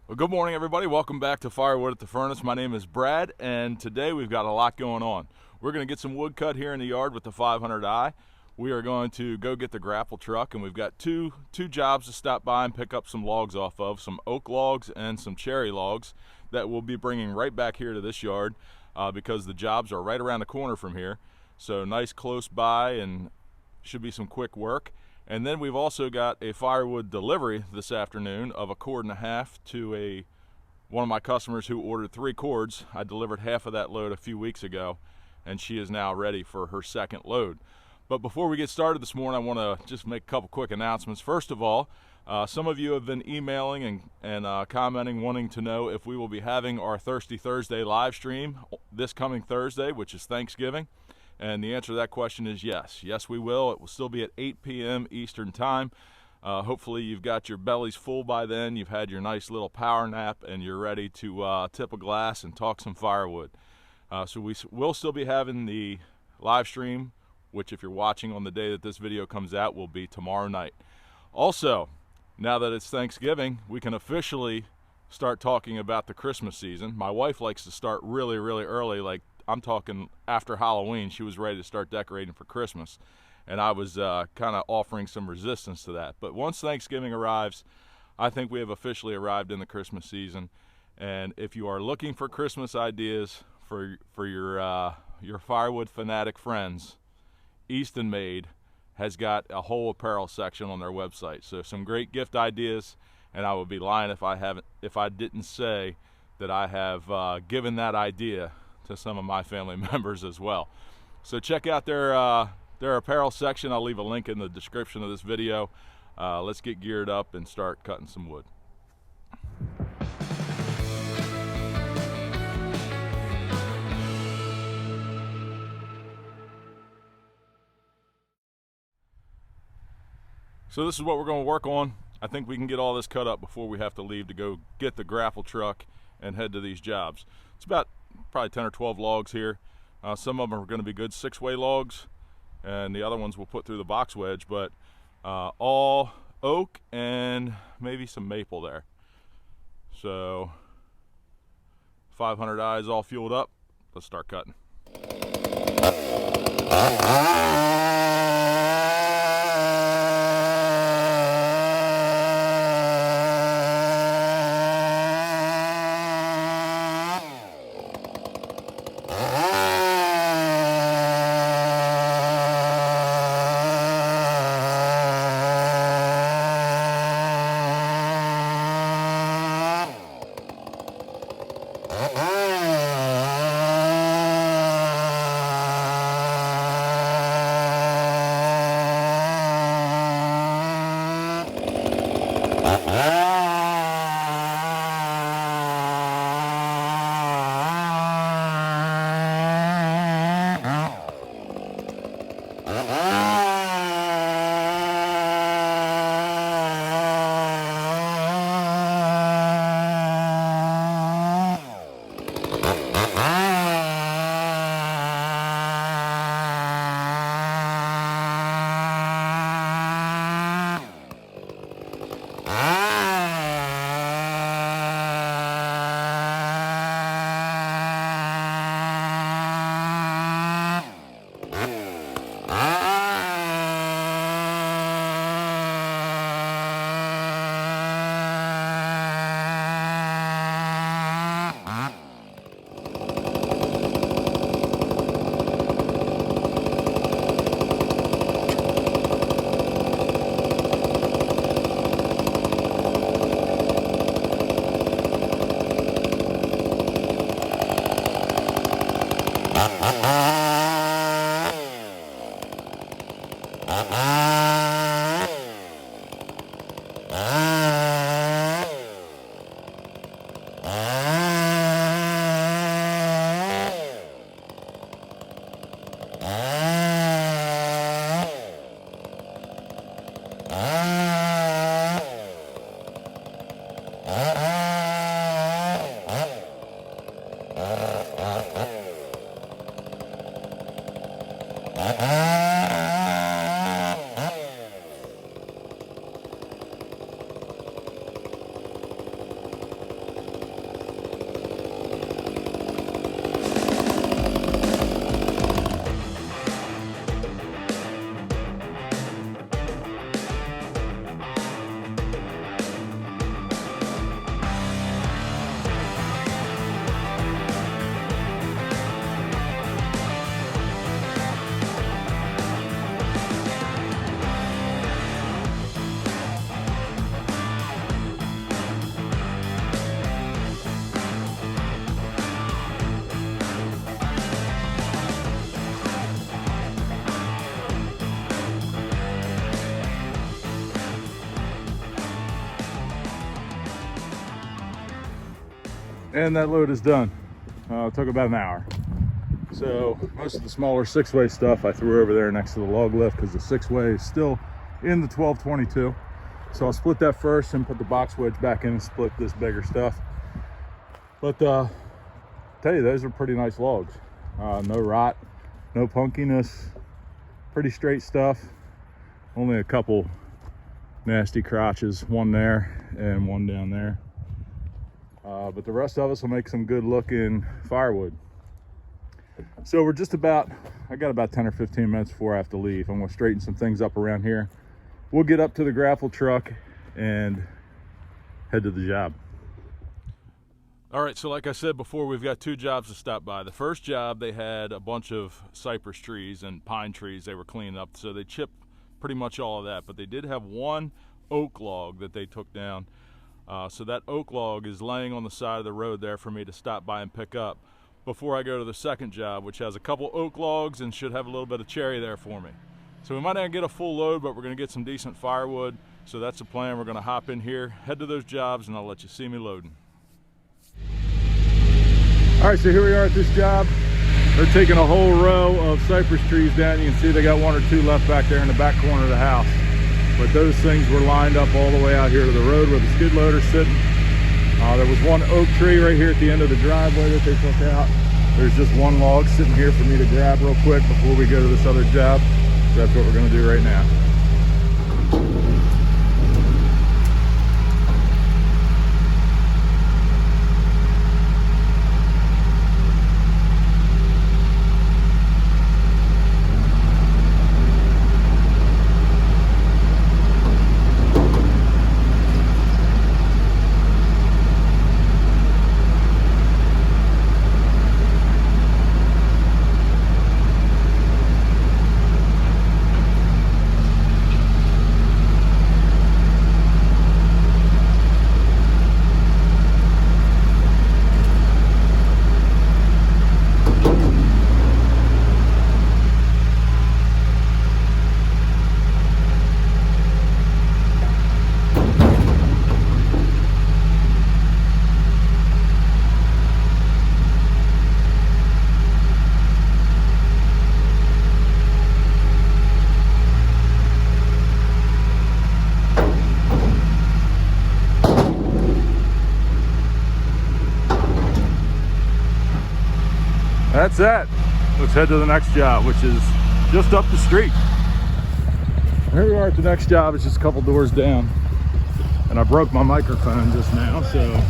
Well, good morning, everybody. Welcome back to Firewood at the Furnace. My name is Brad, and today we've got a lot going on. We're going to get some wood cut here in the yard with the 500i. We are going to go get the grapple truck, and we've got two jobs to stop by and pick up some logs off of, some oak logs and some cherry logs that we'll be bringing right back here to this yard because the jobs are right around the corner from here. So nice close by, and should be some quick work. And then we've also got a firewood delivery this afternoon of 1.5 cords to one of my customers who ordered 3 cords. I delivered half of that load a few weeks ago, and she is now ready for her second load. But before we get started this morning, I want to just make a couple quick announcements. First of all, some of you have been emailing and commenting, wanting to know if we will be having our Thirsty Thursday live stream this coming Thursday, which is Thanksgiving. And the answer to that question is yes. Yes, we will. It will still be at 8 p.m. Eastern Time. Hopefully you've got your bellies full by then. You've had your nice little power nap, and you're ready to tip a glass and talk some firewood. So we will still be having the live stream, which if you're watching on the day that this video comes out, will be tomorrow night. Also, now that it's Thanksgiving, we can officially start talking about the Christmas season. My wife likes to start really, really early, like I'm talking after Halloween. She was ready to start decorating for Christmas, and I was kind of offering some resistance to that. But once Thanksgiving arrives, I think we have officially arrived in the Christmas season. And if you are looking for Christmas ideas for your firewood fanatic friends, Eastonmade has got a whole apparel section on their website. So some great gift ideas, and I would be lying if I didn't say that I have given that idea to some of my family members as well. So check out their apparel section. I'll leave a link in the description of this video. Let's get geared up and start cutting some wood. So this is what we're going to work on. I think we can get all this cut up before we have to leave to go get the grapple truck and head to these jobs. It's about probably 10 or 12 logs here. Some of them are going to be good 6-way logs, and the other ones we'll put through the box wedge, but all oak and maybe some maple there. So 500i is all fueled up. Let's start cutting. And that load is done. It took about an hour. So most of the smaller 6-way stuff I threw over there next to the log lift because the 6-way is still in the 1222. So I'll split that first and put the box wedge back in and split this bigger stuff. But tell you, those are pretty nice logs. No rot, no punkiness, pretty straight stuff. Only a couple nasty crotches, one there and one down there. But the rest of us will make some good looking firewood. So we're just about, I got about 10 or 15 minutes before I have to leave. I'm gonna straighten some things up around here. We'll get up to the grapple truck and head to the job. All right, so like I said before, we've got 2 jobs to stop by. The first job, they had a bunch of cypress trees and pine trees they were cleaning up, so they chipped pretty much all of that, but they did have 1 oak log that they took down. So that oak log is laying on the side of the road there for me to stop by and pick up before I go to the second job, which has a couple oak logs and should have a little bit of cherry there for me. So we might not get a full load, but we're gonna get some decent firewood. So that's the plan. We're gonna hop in here, head to those jobs, and I'll let you see me loading. All right, so here we are at this job. They're taking a whole row of cypress trees down. You can see they got 1 or 2 left back there in the back corner of the house. But those things were lined up all the way out here to the road where the skid loader's sitting. There was 1 oak tree right here at the end of the driveway that they took out. There's just 1 log sitting here for me to grab real quick before we go to this other job. So that's what we're gonna do right now. That's that. Let's head to the next job, which is just up the street. Here we are at the next job. It's just a couple doors down. And I broke my microphone just now, so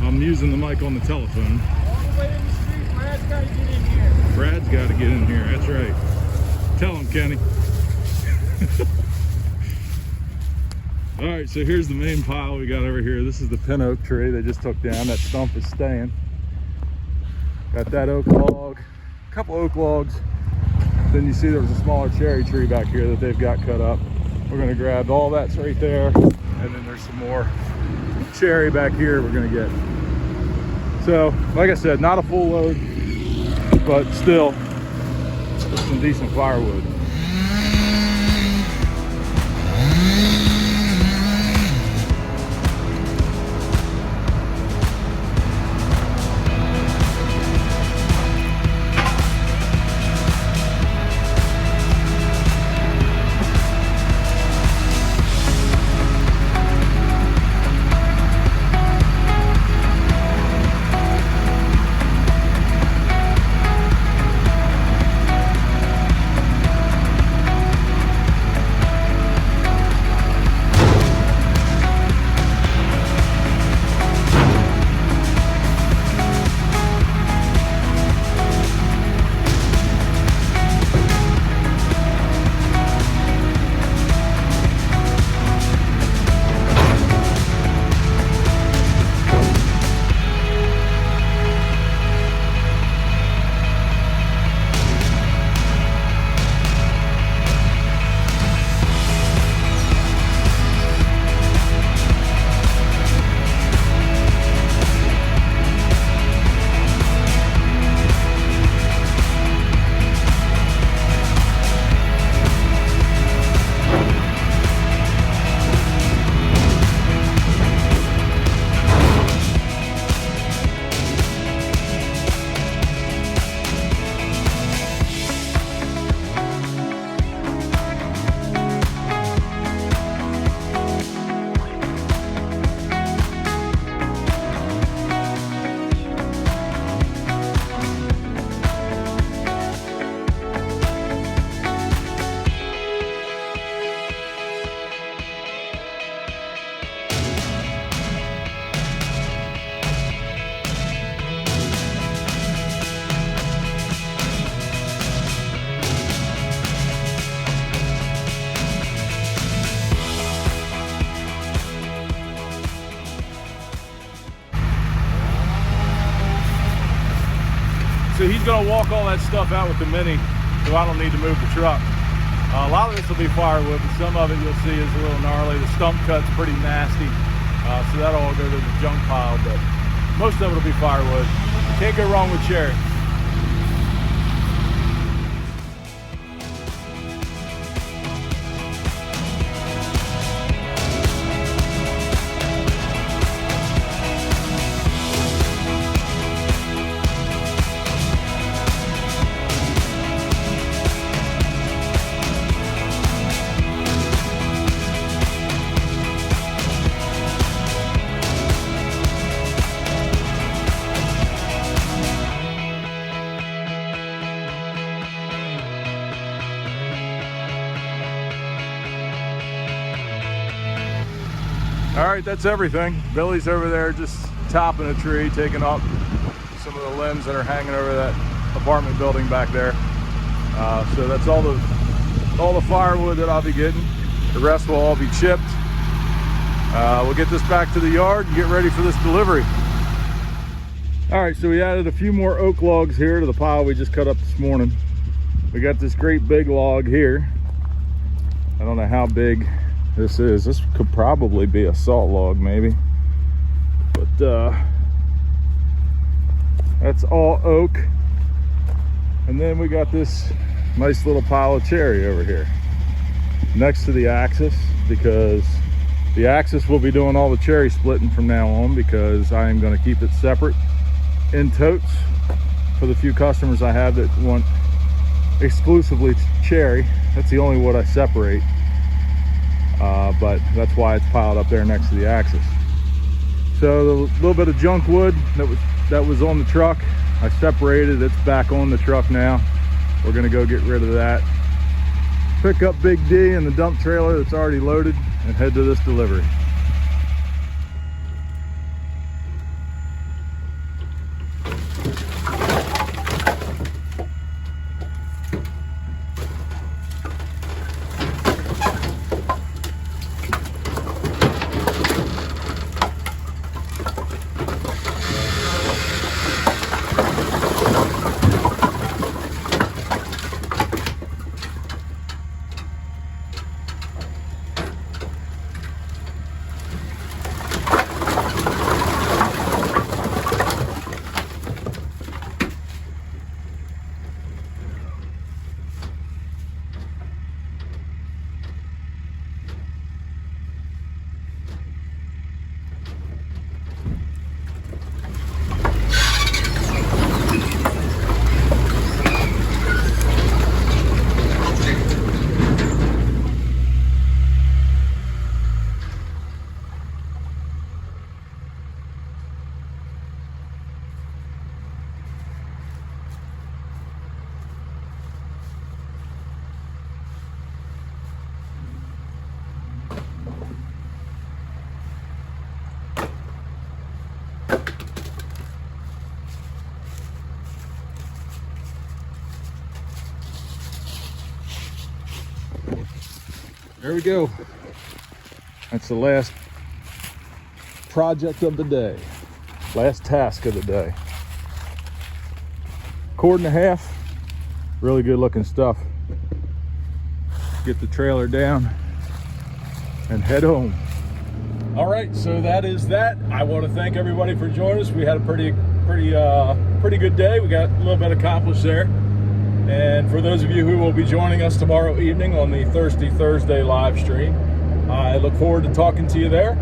I'm using the mic on the telephone. All the way in the street, Brad's got to get in here. Brad's got to get in here, that's right. Tell him, Kenny. All right, so here's the main pile we got over here. This is the pin oak tree they just took down. That stump is staying. Got that oak log, a couple oak logs. Then you see there was a smaller cherry tree back here that they've got cut up. We're gonna grab all that's right there. And then there's some more cherry back here we're gonna get. So, like I said, not a full load, but still some decent firewood. so he's gonna walk all that stuff out with the Mini, so I don't need to move the truck. A lot of this will be firewood, but some of it you'll see is a little gnarly. The stump cut's pretty nasty, so that'll all go to the junk pile, but most of it will be firewood. Can't go wrong with cherry. All right, that's everything. Billy's over there just topping a tree, taking up some of the limbs that are hanging over that apartment building back there. So that's all the firewood that I'll be getting. The rest will all be chipped. We'll get this back to the yard and get ready for this delivery. All right, so we added a few more oak logs here to the pile we just cut up this morning. We got this great big log here. I don't know how big this is. This could probably be a salt log maybe, but that's all oak. And then we got this nice little pile of cherry over here next to the axis, because the axis will be doing all the cherry splitting from now on, because I am going to keep it separate in totes for the few customers I have that want exclusively cherry. That's the only wood I separate. But that's why it's piled up there next to the axis. So the little bit of junk wood that was on the truck, I separated. It's back on the truck now. We're gonna go get rid of that, pick up Big D and the dump trailer that's already loaded, and head to this delivery. There we go. That's the last project of the day. Last task of the day. Cord and a half. Really good looking stuff. Get the trailer down and head home. All right, so that is that. I want to thank everybody for joining us. We had a pretty good day. We got a little bit accomplished there. And for those of you who will be joining us tomorrow evening on the Thirsty Thursday live stream, I look forward to talking to you there.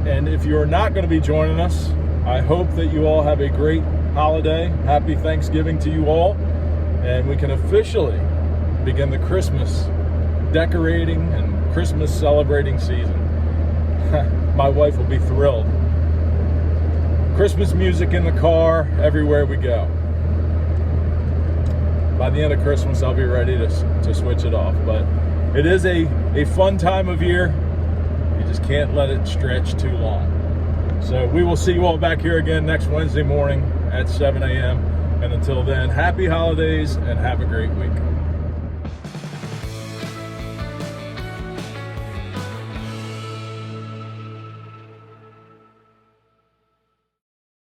And if you're not going to be joining us, I hope that you all have a great holiday. Happy Thanksgiving to you all. And we can officially begin the Christmas decorating and Christmas celebrating season. My wife will be thrilled. Christmas music in the car, everywhere we go. By the end of Christmas, I'll be ready to switch it off. But it is a fun time of year. You just can't let it stretch too long. So we will see you all back here again next Wednesday morning at 7 a.m. And until then, happy holidays and have a great week.